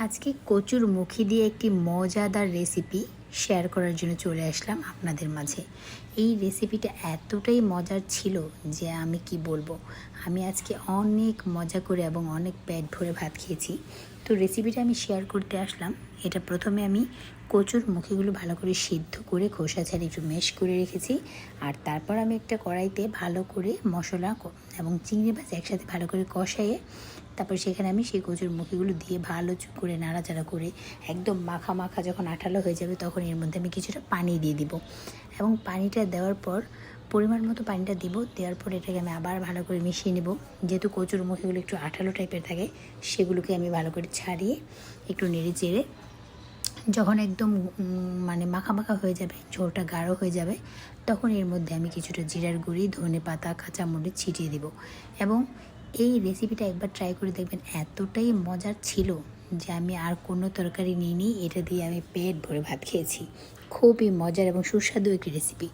আজকে কচুর মুখি দিয়ে একটি মজাদার রেসিপি শেয়ার করার জন্য চলে আসলাম আপনাদের মাঝে। এই রেসিপিটা এতটাই মজার ছিল যে আমি কি বলবো। আমি আজকে অনেক মজা করে এবং অনেক পেট ভরে ভাত খেয়েছি। তো রেসিপিটা আমি শেয়ার করতে আসলাম। এটা প্রথমে আমি কচুর মুখিগুলো ভালো করে সিদ্ধ করে খোসা ছাড়িয়ে একটু ম্যাশ করে রেখেছি। আর তারপর আমি একটা কড়াইতে ভালো করে মশলা এবং চিংড়ি মাছ একসাথে ভালো করে কষাইয়ে তারপর সেখানে আমি সেই কচুর মুখিগুলো দিয়ে ভালো করে নাড়াচাড়া করে একদম মাখা মাখা যখন আঠালো হয়ে যাবে তখন এর মধ্যে আমি কিছুটা পানি দিয়ে দিব এবং পানিটা দেওয়ার পর পরিমাণ মতো পানিটা দিব। দেওয়ার পর এটাকে আমি আবার ভালো করে মিশিয়ে নেব। যেহেতু কচুর মুখিগুলো একটু আঠালো টাইপের থাকে সেগুলোকে আমি ভালো করে ছাড়িয়ে একটু নেড়ে চেড়ে যখন একদম মাখা মাখা হয়ে যাবে, ঝোলটা গাঢ় হয়ে যাবে, তখন এর মধ্যে আমি কিছুটা জিরার গুঁড়ি, ধনে পাতা, কাঁচামরিচ ছিটিয়ে দেব। এবং এই রেসিপিটা একবার ট্রাই করে দেখবেন, এতটাই মজার ছিল যে আমি আর কোনো তরকারি নিইনি, এটা দিয়ে আমি পেট ভরে ভাত খেয়েছি। খুবই মজার এবং সুস্বাদু একটি রেসিপি।